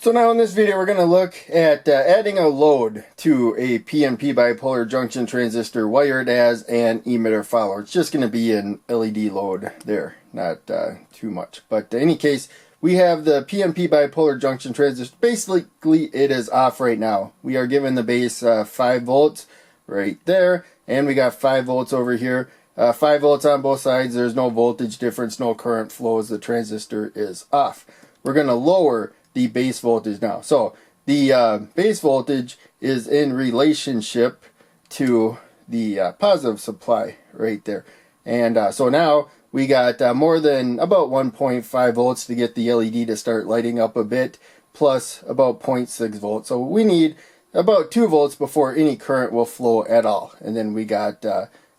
So now in this video we're going to look at adding a load to a PNP bipolar junction transistor wired as an emitter follower. It's just going to be an LED load there, not too much. But in any case, we have the PNP bipolar junction transistor. Basically it is off right now. We are given the base 5 volts right there, and we got 5 volts over here. 5 volts on both sides. There's no voltage difference, no current flows. The transistor is off. We're going to lower the base voltage now. So the base voltage is in relationship to the positive supply right there. And so now we got more than about 1.5 volts to get the LED to start lighting up a bit, plus about 0.6 volts. So we need about 2 volts before any current will flow at all. And then we got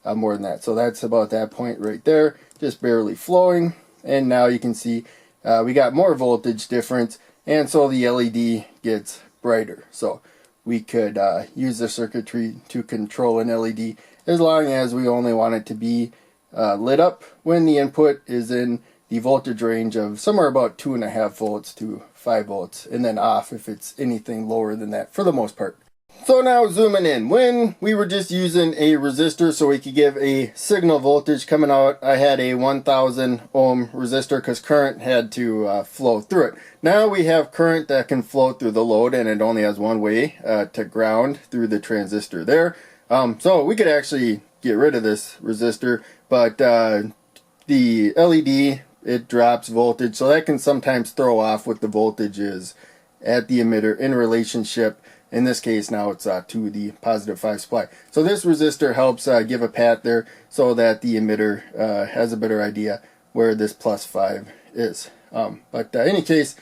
more than that. So that's about that point right there, just barely flowing. And now you can see we got more voltage difference, and so the LED gets brighter. So we could use the circuitry to control an LED as long as we only want it to be lit up when the input is in the voltage range of somewhere about 2.5 volts to 5 volts, and then off if it's anything lower than that for the most part. So now zooming in, when we were just using a resistor so we could give a signal voltage coming out, I had a 1000 ohm resistor because current had to flow through it. Now we have current that can flow through the load, and it only has one way to ground through the transistor there. So we could actually get rid of this resistor, but the LED, it drops voltage, so that can sometimes throw off what the voltage is at the emitter in relationship. In this case now it's to the positive 5 supply. So this resistor helps give a pat there so that the emitter has a better idea where this plus 5 is. But in any case,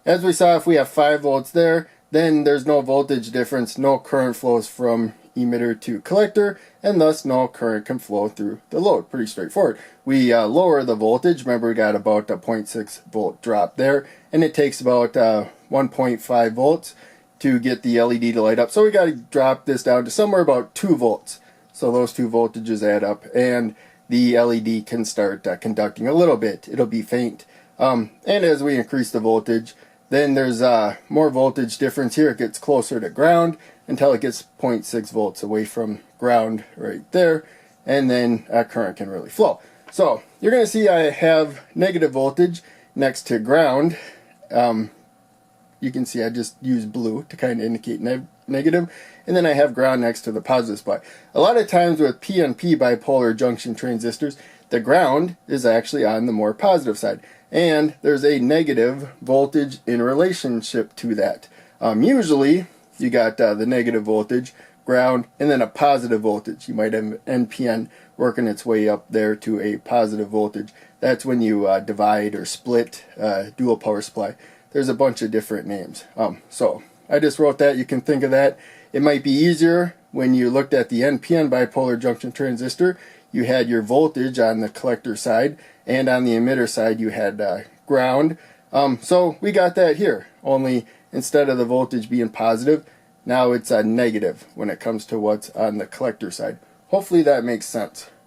as we saw, if we have 5 volts there, then there's no voltage difference, no current flows from emitter to collector, and thus no current can flow through the load. Pretty straightforward. We lower the voltage. Remember, we got about a 0.6 volt drop there, and it takes about 1.5 volts to get the LED to light up. So we got to drop this down to somewhere about 2 volts. So those 2 voltages add up, and the LED can start conducting a little bit. It'll be faint. And as we increase the voltage, then there's more voltage difference here. It gets closer to ground until it gets 0.6 volts away from ground right there, and then current can really flow. So you're going to see I have negative voltage next to ground. You can see I just use blue to kind of indicate negative, and then I have ground next to the positive supply. A lot of times with PNP bipolar junction transistors, the ground is actually on the more positive side, and there's a negative voltage in relationship to that. Usually you got the negative voltage, ground, and then a positive voltage. You might have NPN working its way up there to a positive voltage. That's when you divide or split dual power supply. There's a bunch of different names. So I just wrote that. You can think of that. It might be easier when you looked at the NPN bipolar junction transistor. You had your voltage on the collector side, and on the emitter side you had ground. So we got that here. Only instead of the voltage being positive, now it's a negative when it comes to what's on the collector side. Hopefully that makes sense.